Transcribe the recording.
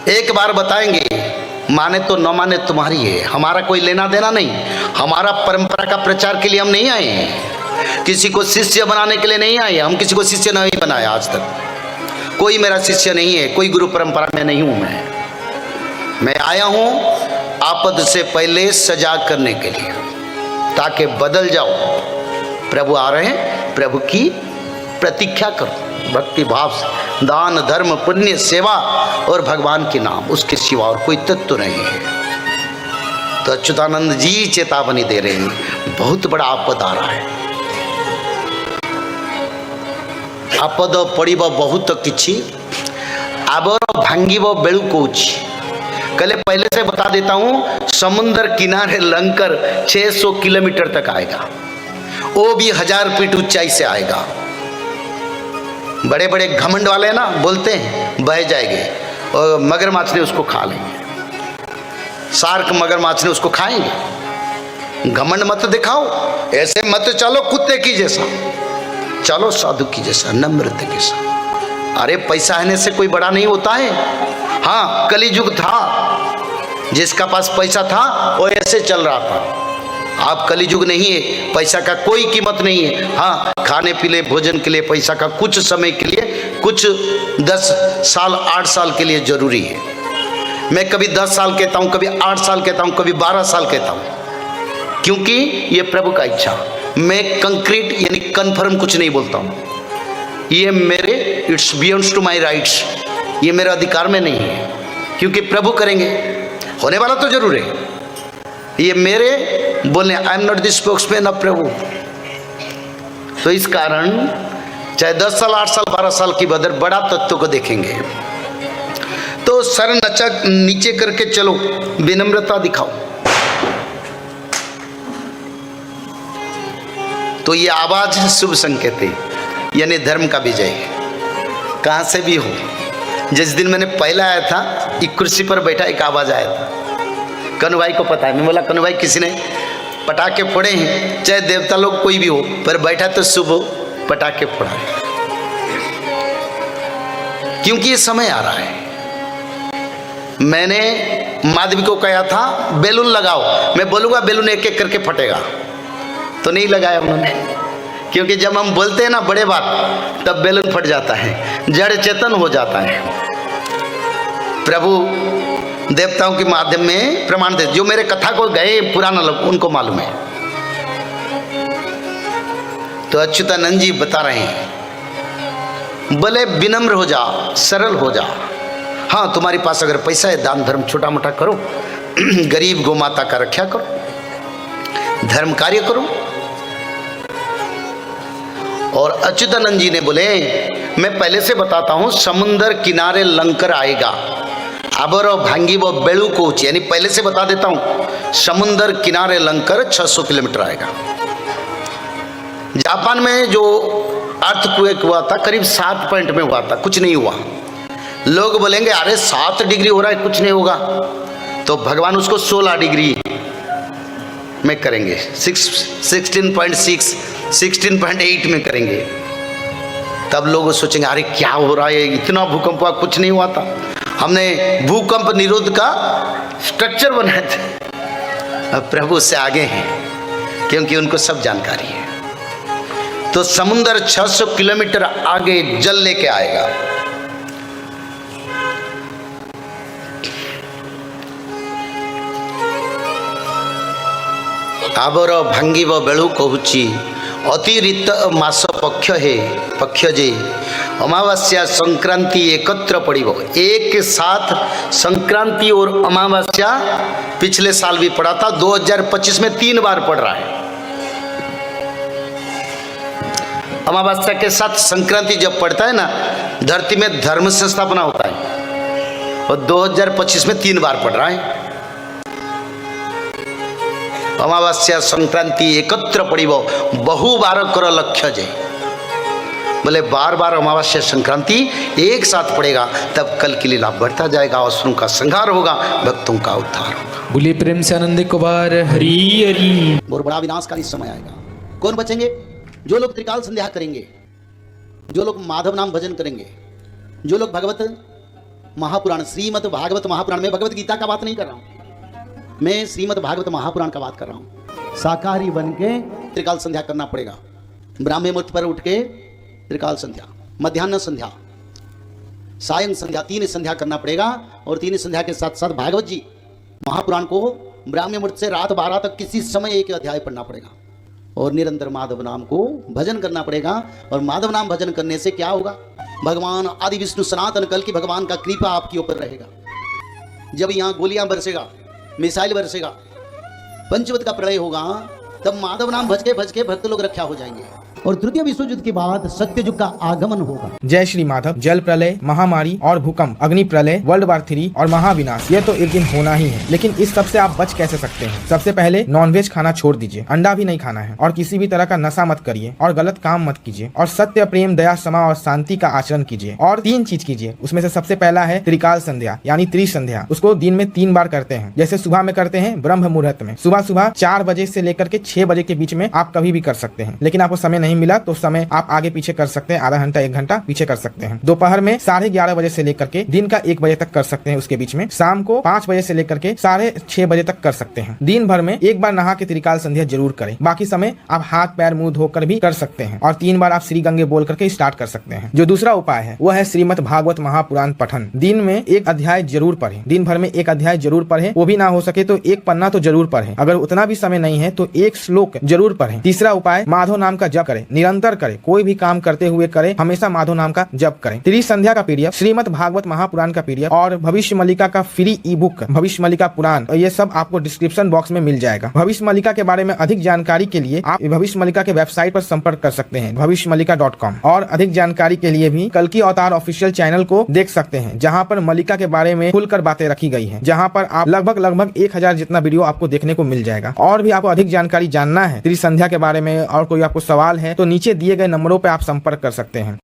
एक बार बताएंगे, माने तो न माने तुम्हारी है, हमारा कोई लेना देना नहीं। हमारा परंपरा का प्रचार के लिए हम नहीं आए हैं, किसी को शिष्य बनाने के लिए नहीं आए। हम किसी को शिष्य नहीं बनाया आज तक, कोई मेरा शिष्य नहीं है, कोई गुरु परंपरा में नहीं हूं। मैं आया हूं आपद से पहले सजा करने के लिए, ताकि बदल जाओ। प्रभु आ रहे हैं, प्रभु की प्रतीक्षा करो भक्ति भाव से। दान धर्म पुण्य सेवा और भगवान के नाम, उसके सिवा और कोई तत्व नहीं है। तो अच्युतानंद जी चेतावनी दे रहे हैं, बहुत बड़ा आपद आ रहा है। आपद पड़िब बहुत किछि, आबर भांगिब बेलू कोची। कल पहले से बता देता हूं, समुद्र किनारे लंकर 600 किलोमीटर तक आएगा, वो भी 1000 फीट ऊंचाई से आएगा। बड़े बड़े घमंड वाले ना बोलते हैं बह जाएंगे, और मगरमच्छ ने उसको खा लेंगे, शार्क मगरमच्छ ने उसको खाएंगे। घमंड मत दिखाओ, ऐसे मत चलो कुत्ते की जैसा, चलो साधु की जैसा, नम्रता के साथ। अरे पैसा आने से कोई बड़ा नहीं होता है। हाँ, कलियुग था, जिसका पास पैसा था वो ऐसे चल रहा था। आप कलियुग नहीं है, पैसा का कोई कीमत नहीं है। हाँ, खाने पीने भोजन के लिए पैसा का कुछ समय के लिए, कुछ 10 साल 8 साल के लिए जरूरी है। मैं कभी 10 साल कहता हूँ, कभी 8 साल कहता हूँ, कभी 12 साल कहता हूँ, क्योंकि ये प्रभु का इच्छा। मैं कंक्रीट यानी कन्फर्म कुछ नहीं बोलता हूँ। ये मेरे it's beyond to my rights, ये मेरा अधिकार में नहीं है, क्योंकि प्रभु करेंगे, होने वाला तो जरूर है। ये मेरे बोलने, I am not the spokesman of Prabhu. तो इस कारण चाहे 10 साल 8 साल 12 साल की बदर बड़ा तत्व को देखेंगे। तो सर नचक नीचे करके चलो, विनम्रता दिखाओ। तो ये आवाज शुभ संकेत है, यानी धर्म का विजय। कहां से भी हो, जिस दिन मैंने पहला आया था, एक कुर्सी पर बैठा एक आवाज आया था, कनु भाई को पता है। मैं बोला कनु भाई किसी ने पटाखे फोड़े हैं, चाहे देवता लोग कोई भी हो, पर बैठा तो शुभ पटाखे फोड़ा है, क्योंकि ये समय आ रहा है। मैंने माधवी को कहा था बैलून लगाओ, मैं बोलूँगा बैलून एक एक करके फटेगा, तो नहीं लगाया उन्होंने, क्योंकि जब हम बोलते हैं ना बड़े बात, तब बैलून फट जाता है, जड़ चेतन हो जाता है। प्रभु देवताओं के माध्यम में प्रमाण दे, जो मेरे कथा को गए पुराना लोग उनको मालूम है। तो अच्युतानंद जी बता रहे हैं, बोले विनम्र हो जा, सरल हो जा। हाँ, तुम्हारे पास अगर पैसा है, दान धर्म छोटा मोटा करो, गरीब गौ माता का रक्षा करो, धर्म कार्य करो। और अच्युतानंद जी ने बोले, मैं पहले से बताता हूं, समुद्र किनारे लंकर आएगा, आबर भांगी व बेलू कोच, यानी पहले से बता देता हूं, समुद्र किनारे लंकर 600 किलोमीटर आएगा। जापान में जो अर्थक्वेक हुआ था, करीब 7 पॉइंट में हुआ था, कुछ नहीं हुआ। लोग बोलेंगे अरे 7 डिग्री हो रहा है, कुछ नहीं होगा, तो भगवान उसको 16 डिग्री में करेंगे, 16.6 16.8 में करेंगे। तब लोग सोचेंगे अरे क्या हो रहा है, इतना भूकंप हुआ, कुछ नहीं हुआ था। हमने भूकंप निरोध का स्ट्रक्चर बनाया था। अब प्रभु से आगे हैं, क्योंकि उनको सब जानकारी है। तो समुद्र 600 किलोमीटर आगे जल लेके आएगा। आबर भांगिब बेलू कहूची, अतिरिक्त मास पक्ष है, पक्ष जे अमावस्या संक्रांति एकत्र पड़िब। एक साथ संक्रांति और अमावस्या पिछले साल भी पड़ा था, 2025 में 3 बार पड़ रहा है। अमावस्या के साथ संक्रांति जब पड़ता है ना, धरती में धर्म संस्थापना होता है, और 2025 में 3 बार पड़ रहा है। अमावस्या संक्रांति एकत्र पड़िब, बहुबार कर लक्ष्य जे। बोले बार बार अमावस्या संक्रांति एक साथ पड़ेगा, तब कल की लीला बढ़ता जाएगा, असुरों का संहार होगा, भक्तों का उद्धार होगा। बोलिए प्रेम से आनंद कुमार हरि हरि। और बड़ा विनाशकारी समय आएगा। कौन बचेंगे? जो लोग त्रिकाल संध्या करेंगे, जो लोग माधव नाम भजन करेंगे, जो लोग भगवत महापुराण, श्रीमद् भागवत महापुराण में भगवत गीता का बात नहीं कर रहा हूं, मैं श्रीमद् भागवत महापुराण का बात कर रहा हूं। शाकाहारी बन के त्रिकाल संध्या करना पड़ेगा। ब्राह्मी मुहूर्त पर उठ के त्रिकाल संध्या, मध्याह्न संध्या, सायं संध्या, 3 संध्या करना पड़ेगा। और 3 संध्या के साथ साथ भागवत जी महापुराण को ब्राह्मी मुहूर्त से रात 12 तक किसी समय एक अध्याय पढ़ना पड़ेगा। और निरंतर माधव नाम को भजन करना पड़ेगा। और माधव नाम भजन करने से क्या होगा? भगवान आदि विष्णु सनातन कल की भगवान का कृपा आपके ऊपर रहेगा। जब यहाँ गोलियां बरसेगा, मिसाइल बरसेगा, पंचवत का प्रलय होगा, तब माधव नाम भज के भक्त लोग रक्षा हो जाएंगे। और तृतीय विश्व युद्ध के बाद सत्य युग का आगमन होगा। जय श्री माधव। जल प्रलय, महामारी और भूकंप, अग्नि प्रलय, वर्ल्ड वार 3 और महाविनाश, ये तो एक दिन होना ही है। लेकिन इस सब से आप बच कैसे सकते हैं? सबसे पहले नॉनवेज खाना छोड़ दीजिए, अंडा भी नहीं खाना है, और किसी भी तरह का नशा मत करिए, और गलत काम मत कीजिए, और सत्य, प्रेम, दया, क्षमा और शांति का आचरण कीजिए। और 3 चीज कीजिए, उसमें से सबसे पहला है त्रिकाल संध्या यानी त्रिसंध्या। उसको दिन में 3 बार करते हैं। जैसे सुबह में करते हैं ब्रह्म मुहूर्त में, सुबह 4 बजे से लेकर के 6 बजे के बीच में आप कभी भी कर सकते हैं। लेकिन आपको समय नहीं मिला तो समय आप आगे पीछे कर सकते हैं, आधा घंटा 1 घंटा पीछे कर सकते हैं। दोपहर में 11:30 बजे से लेकर के दिन का 1 बजे तक कर सकते हैं, उसके बीच में शाम को 5 बजे से लेकर के 6:30 बजे तक कर सकते हैं। दिन भर में 1 बार नहा के त्रिकाल संध्या जरूर करें। बाकी समय आप हाथ पैर मुंह धोकर भी कर सकते हैं। और 3 बार आप श्री गंगे बोल करके स्टार्ट कर सकते हैं। जो दूसरा उपाय है वह है श्रीमद् भागवत महापुराण पठन। दिन में 1 अध्याय जरूर पढ़ें, दिन भर में 1 अध्याय जरूर पढ़ें। वो भी ना हो सके तो 1 पन्ना तो जरूर पढ़ें। अगर उतना भी समय नहीं है तो 1 श्लोक जरूर पढ़ें। तीसरा उपाय माधव नाम का जप करें, निरंतर करें, कोई भी काम करते हुए करें, हमेशा माधव नाम का जप करें। त्रिसंध्या का पीडीएफ, श्रीमद् भागवत महापुराण का पीडीएफ और भविष्य मल्लिका का फ्री ई बुक भविष्य मल्लिका पुराण, ये सब आपको डिस्क्रिप्शन बॉक्स में मिल जाएगा। भविष्य मल्लिका के बारे में अधिक जानकारी के लिए आप भविष्य मल्लिका के वेबसाइट पर संपर्क कर सकते हैं भविष्यमल्लिका.com। और अधिक जानकारी के लिए भी कल्कि अवतार ऑफिशियल चैनल को देख सकते हैं, जहाँ पर मल्लिका के बारे में खुलकर बातें रखी गई है, जहाँ पर आप लगभग 1000 जितना वीडियो आपको देखने को मिल जाएगा। और भी आपको अधिक जानकारी जानना है त्रिसंध्या के बारे में और कोई आपको सवाल है तो नीचे दिए गए नंबरों पर आप संपर्क कर सकते हैं।